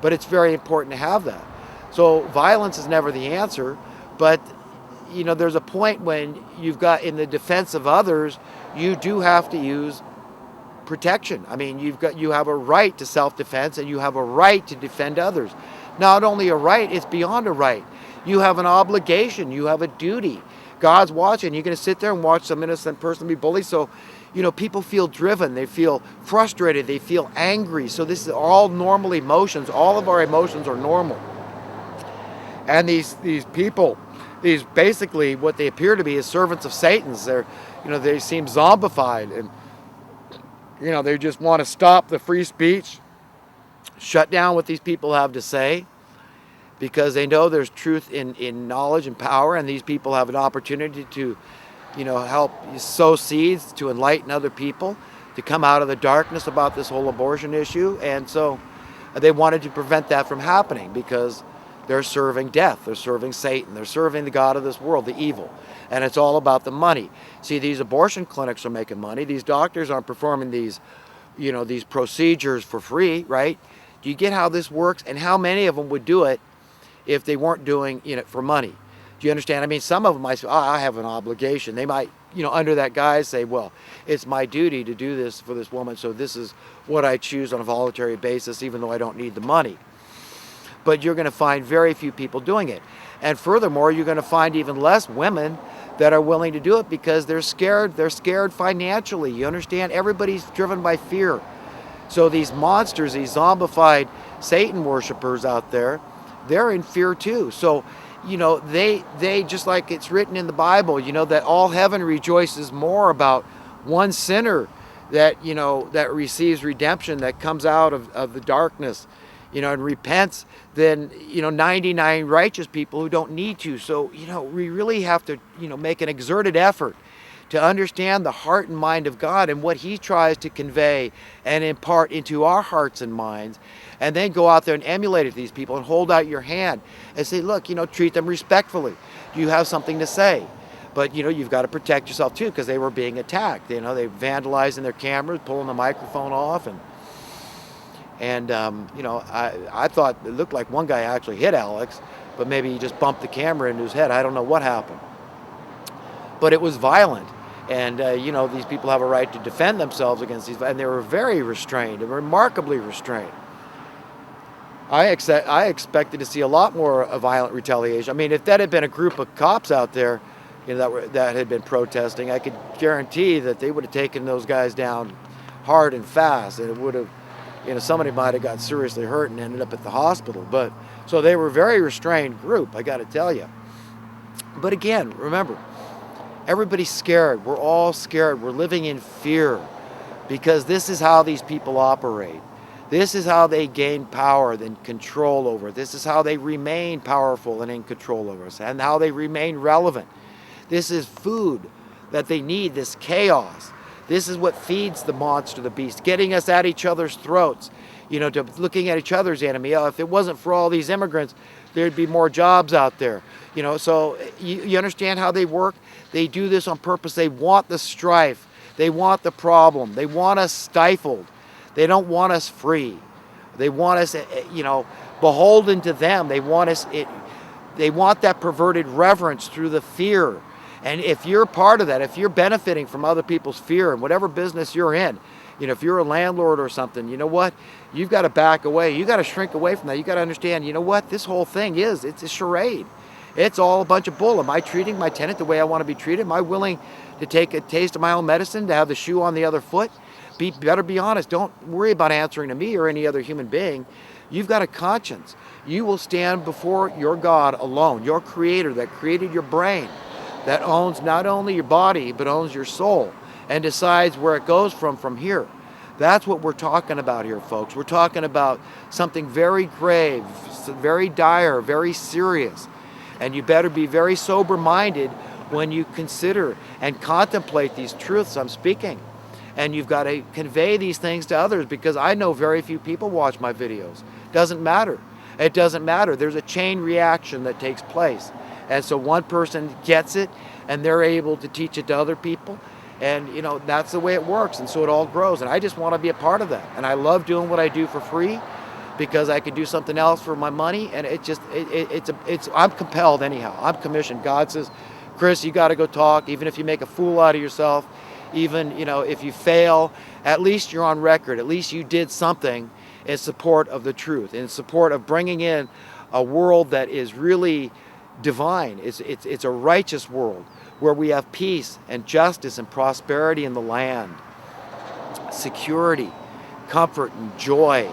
but it's very important to have that. So violence is never the answer, but there's a point when you've got, in the defense of others, you do have to use protection. I mean, you have a right to self-defense, and you have a right to defend others. Not only a right, it's beyond a right. You have an obligation, you have a duty. God's watching. You're going to sit there and watch some innocent person be bullied. So, people feel driven, they feel frustrated, they feel angry. So this is all normal emotions. All of our emotions are normal. And these people, these basically what they appear to be is servants of Satan's. They seem zombified, and they just want to stop the free speech, shut down what these people have to say, because they know there's truth in knowledge and power, and these people have an opportunity to, help sow seeds to enlighten other people, to come out of the darkness about this whole abortion issue. And so they wanted to prevent that from happening, because they're serving death, they're serving Satan, they're serving the god of this world, the evil. And it's all about the money. See, these abortion clinics are making money. These doctors aren't performing these procedures for free, right? Do you get how this works? And how many of them would do it if they weren't doing it for money? Do you understand? I mean, some of them might say, I have an obligation. They might, under that guise say, well, it's my duty to do this for this woman, so this is what I choose on a voluntary basis, even though I don't need the money. But you're going to find very few people doing it. And furthermore, you're going to find even less women that are willing to do it, because they're scared. They're scared financially. You understand? Everybody's driven by fear. So these monsters, these zombified Satan worshipers out there, they're in fear too. So, they just like it's written in the Bible, that all heaven rejoices more about one sinner that, that receives redemption, that comes out of the darkness, and repents, than, 99 righteous people who don't need to. So, we really have to, make an exerted effort to understand the heart and mind of God and what He tries to convey and impart into our hearts and minds, and then go out there and emulate these people and hold out your hand and say, look, treat them respectfully. Do you have something to say? But, you've got to protect yourself too, because they were being attacked. They vandalizing their cameras, pulling the microphone off, and I thought it looked like one guy actually hit Alex, but maybe he just bumped the camera into his head. I don't know what happened. But it was violent. And, these people have a right to defend themselves against these, and they were very restrained, remarkably restrained. I expected to see a lot more violent retaliation. I mean, if that had been a group of cops out there, that had been protesting, I could guarantee that they would have taken those guys down hard and fast, and it would have, somebody might have got seriously hurt and ended up at the hospital. But so they were a very restrained group, I got to tell you. But again, remember, everybody's scared. We're all scared. We're living in fear, because this is how these people operate. This is how they gain power and control over. This is how they remain powerful and in control over us, and how they remain relevant. This is food that they need, this chaos. This is what feeds the monster, the beast, getting us at each other's throats, to looking at each other's enemy. If it wasn't for all these immigrants, there'd be more jobs out there. So you understand how they work? They do this on purpose. They want the strife. They want the problem. They want us stifled. They don't want us free. They want us, beholden to them. They want us. They want that perverted reverence through the fear. And if you're part of that, if you're benefiting from other people's fear in whatever business you're in, if you're a landlord or something, you know what? You've got to back away. You got to shrink away from that. You got to understand, this whole thing it's a charade. It's all a bunch of bull. Am I treating my tenant the way I want to be treated? Am I willing to take a taste of my own medicine, to have the shoe on the other foot? Better be honest. Don't worry about answering to me or any other human being. You've got a conscience. You will stand before your God alone, your creator that created your brain, that owns not only your body, but owns your soul, and decides where it goes from here. That's what we're talking about here, folks. We're talking about something very grave, very dire, very serious. And you better be very sober-minded when you consider and contemplate these truths I'm speaking. And you've got to convey these things to others, because I know very few people watch my videos. Doesn't matter. It doesn't matter. There's a chain reaction that takes place. And so one person gets it, and they're able to teach it to other people. And, that's the way it works. And so it all grows. And I just want to be a part of that. And I love doing what I do for free. because I could do something else for my money, and I'm compelled anyhow. I'm commissioned. God says, Chris, you got to go talk, even if you make a fool out of yourself, even, if you fail, at least you're on record. At least you did something in support of the truth, in support of bringing in a world that is really divine. It's a righteous world where we have peace and justice and prosperity in the land, security, comfort and joy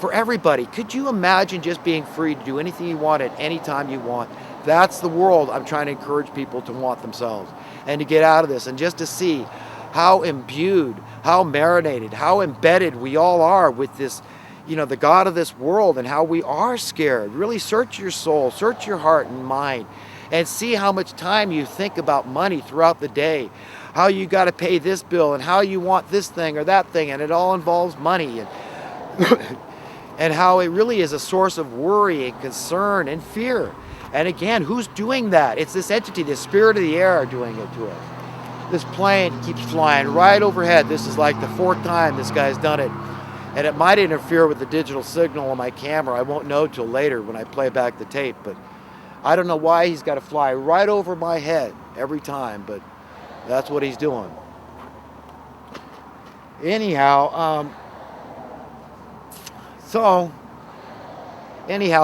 for everybody. Could you imagine just being free to do anything you want at any time you want? That's the world I'm trying to encourage people to want themselves and to get out of this, and just to see how imbued, how marinated, how embedded we all are with this, the God of this world, and how we are scared. Really search your soul, search your heart and mind, and see how much time you think about money throughout the day, how you got to pay this bill and how you want this thing or that thing, and it all involves money, and how it really is a source of worry and concern and fear. And again, who's doing that? It's this entity, the spirit of the air, doing it to us. This plane keeps flying right overhead. This is like the 4th time this guy's done it. And it might interfere with the digital signal on my camera. I won't know till later when I play back the tape. But I don't know why he's got to fly right over my head every time, but that's what he's doing. Anyhow,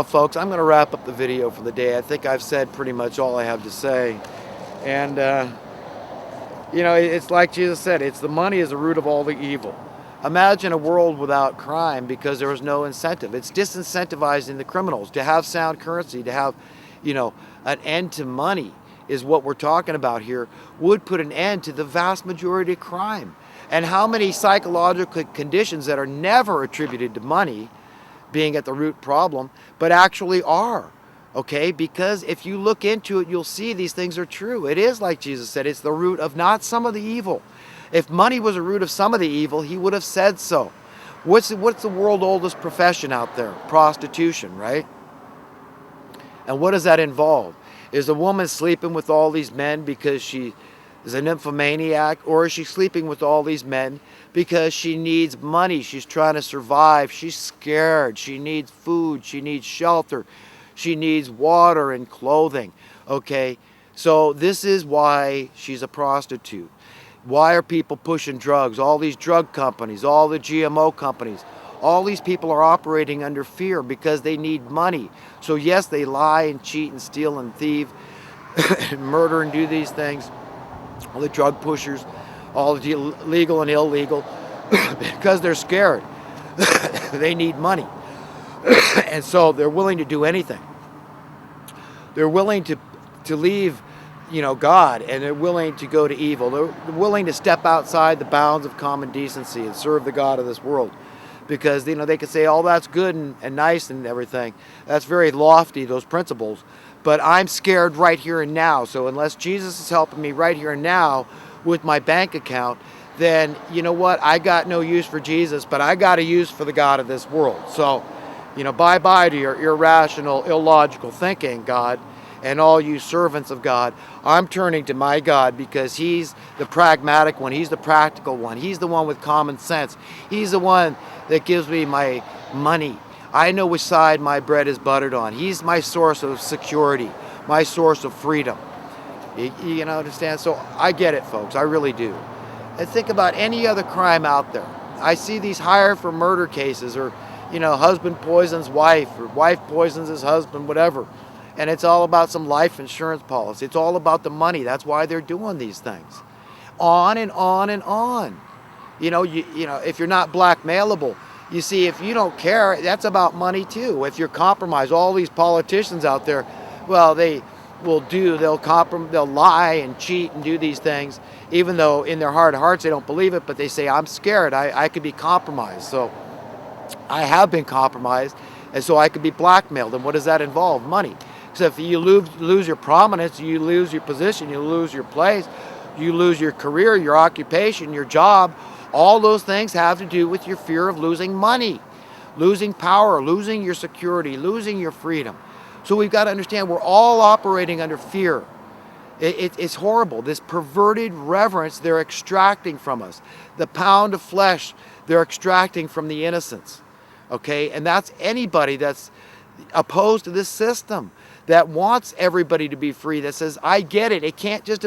folks, I'm going to wrap up the video for the day. I think I've said pretty much all I have to say. And, it's like Jesus said, it's the money is the root of all the evil. Imagine a world without crime because there was no incentive. It's disincentivizing the criminals to have sound currency, to have, an end to money is what we're talking about here, would put an end to the vast majority of crime. And how many psychological conditions that are never attributed to money being at the root problem, but actually are, okay? Because if you look into it, you'll see these things are true. It is like Jesus said, it's the root of not some of the evil. If money was a root of some of the evil, he would have said so. What's the world's oldest profession out there? Prostitution, right? And what does that involve? Is a woman sleeping with all these men because she is a nymphomaniac, or is she sleeping with all these men because she needs money? She's trying to survive. She's scared. She needs food. She needs shelter. She needs water and clothing. Okay? So this is why she's a prostitute. Why are people pushing drugs? All these drug companies, all the GMO companies, all these people are operating under fear because they need money. So yes, they lie and cheat and steal and thieve and murder and do these things. All the drug pushers, all the legal and illegal, because they're scared. They need money. And so they're willing to do anything. They're willing to leave, God, and they're willing to go to evil. They're willing to step outside the bounds of common decency and serve the God of this world. Because, they could say, oh, that's good and nice and everything. That's very lofty, those principles. But I'm scared right here and now. So unless Jesus is helping me right here and now with my bank account, then you know what? I got no use for Jesus, but I got a use for the God of this world. So, bye-bye to your irrational, illogical thinking, God, and all you servants of God. I'm turning to my God because he's the pragmatic one. He's the practical one. He's the one with common sense. He's the one that gives me my money. I know which side my bread is buttered on. He's my source of security, my source of freedom. You understand? So I get it, folks. I really do. And think about any other crime out there. I see these hire for murder cases, or, husband poisons wife, or wife poisons his husband, whatever. And it's all about some life insurance policy. It's all about the money. That's why they're doing these things. On and on and on. If you're not blackmailable, you see, if you don't care, that's about money too. If you're compromised, all these politicians out there, well, they'll lie and cheat and do these things, even though in their heart of hearts they don't believe it, but they say, I'm scared, I could be compromised. So I have been compromised, and so I could be blackmailed. And what does that involve? Money. So if you lose your prominence, you lose your position, you lose your place, you lose your career, your occupation, your job. All those things have to do with your fear of losing money, losing power, losing your security, losing your freedom. So we've got to understand we're all operating under fear. It's horrible. This perverted reverence they're extracting from us. The pound of flesh they're extracting from the innocents. Okay, and that's anybody that's opposed to this system, that wants everybody to be free, that says, I get it. It can't just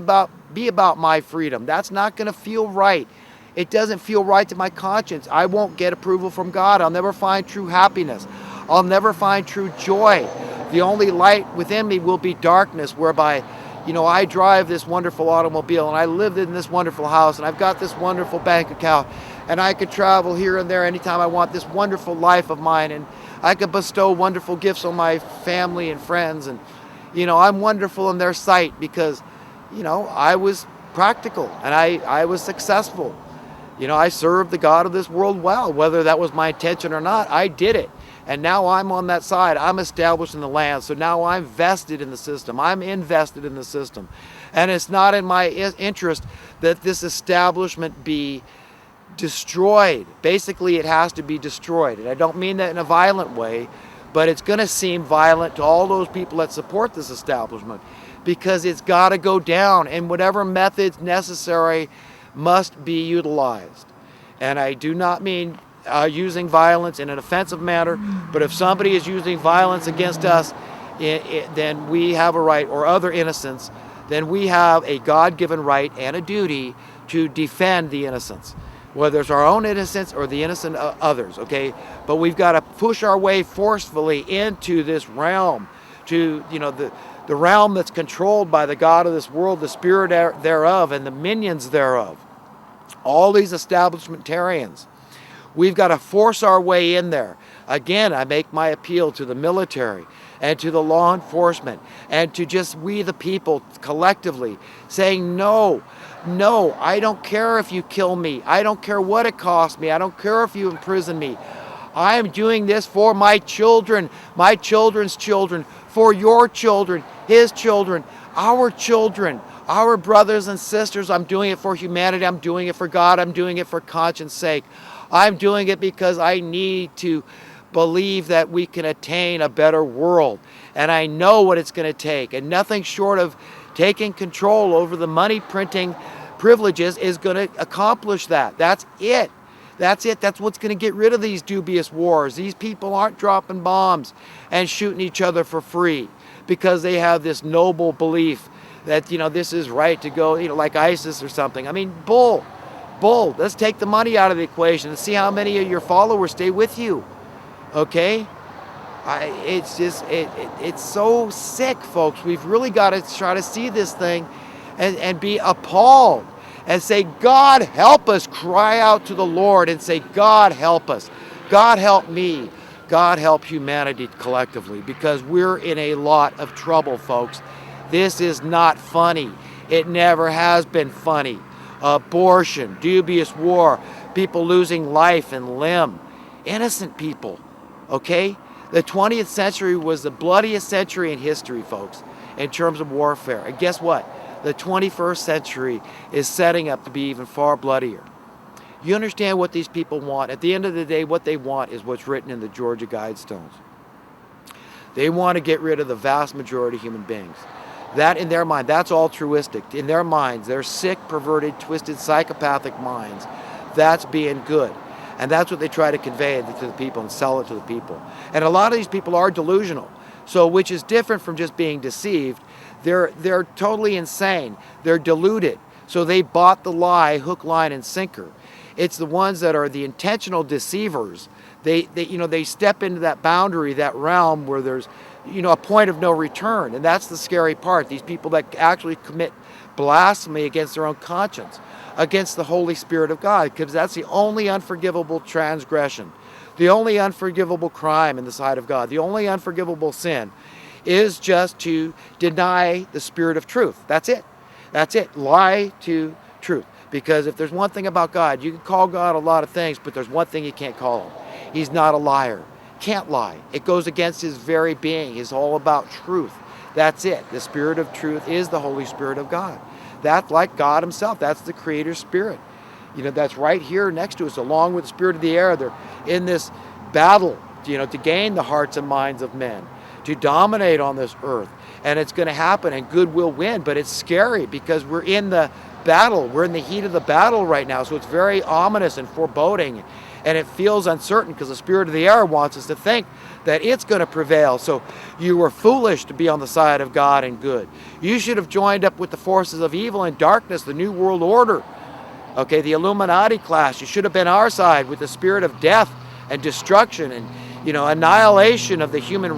be about my freedom. That's not going to feel right. It doesn't feel right to my conscience. I won't get approval from God. I'll never find true happiness. I'll never find true joy. The only light within me will be darkness, whereby, I drive this wonderful automobile and I live in this wonderful house and I've got this wonderful bank account and I could travel here and there anytime I want, this wonderful life of mine, and I could bestow wonderful gifts on my family and friends, and I'm wonderful in their sight because I was practical and I was successful. I served the God of this world well. Whether that was my intention or not, I did it. And now I'm on that side. I'm established in the land. So now I'm vested in the system. I'm invested in the system. And it's not in my interest that this establishment be destroyed. Basically, it has to be destroyed. And I don't mean that in a violent way, but it's going to seem violent to all those people that support this establishment, because it's got to go down, and whatever methods necessary must be utilized. And I do not mean using violence in an offensive manner, but if somebody is using violence against us, then we have a right, or other innocents, then we have a God-given right and a duty to defend the innocents, whether it's our own innocence or the innocent others, okay? But we've got to push our way forcefully into this realm, to, the realm that's controlled by the God of this world, the spirit thereof, and the minions thereof. All these establishmentarians. We've got to force our way in there. Again, I make my appeal to the military and to the law enforcement and to just we the people collectively, saying, no, I don't care if you kill me. I don't care what it costs me. I don't care if you imprison me. I am doing this for my children, my children's children, for your children, his children, our brothers and sisters. I'm doing it for humanity. I'm doing it for God. I'm doing it for conscience sake. I'm doing it because I need to believe that we can attain a better world. And I know what it's going to take. And nothing short of taking control over the money printing privileges is going to accomplish that. That's it. That's it. That's what's going to get rid of these dubious wars. These people aren't dropping bombs and shooting each other for free because they have this noble belief that, this is right to go, like ISIS or something. I mean, bull. Let's take the money out of the equation and see how many of your followers stay with you. Okay? It's so sick, folks. We've really got to try to see this thing and be appalled and say, God help us. Cry out to the Lord and say, God help us. God help me. God help humanity collectively, because we're in a lot of trouble, folks. This is not funny. It never has been funny. Abortion, dubious war, people losing life and limb, innocent people, okay? The 20th century was the bloodiest century in history, folks, in terms of warfare. And guess what? The 21st century is setting up to be even far bloodier. You understand what these people want. At the end of the day, what they want is what's written in the Georgia Guidestones. They want to get rid of the vast majority of human beings. That, in their mind, that's altruistic. In their minds, their sick, perverted, twisted, psychopathic minds, that's being good. And that's what they try to convey to the people and sell it to the people. And a lot of these people are delusional, so which is different from just being deceived. They're totally insane. They're deluded. So they bought the lie, hook, line, and sinker. It's the ones that are the intentional deceivers. They step into that boundary, that realm where there's a point of no return. And that's the scary part. These people that actually commit blasphemy against their own conscience, against the Holy Spirit of God, because that's the only unforgivable transgression, the only unforgivable crime in the sight of God, the only unforgivable sin is just to deny the Spirit of truth. That's it. That's it. Lie to truth. Because if there's one thing about God, you can call God a lot of things, but there's one thing you can't call him. He's not a liar. Can't lie. It goes against his very being. He's all about truth. That's it. The Spirit of truth is the Holy Spirit of God. That's like God himself. That's the Creator Spirit. That's right here next to us, along with the Spirit of the air. They're in this battle, to gain the hearts and minds of men, to dominate on this earth. And it's going to happen, and good will win. But it's scary because we're in the battle. We're in the heat of the battle right now. So it's very ominous and foreboding. and it feels uncertain because the spirit of the air wants us to think that it's going to prevail. So you were foolish to be on the side of God and good. You should have joined up with the forces of evil and darkness, the New World Order. Okay, the Illuminati class. You should have been our side with the spirit of death and destruction and, annihilation of the human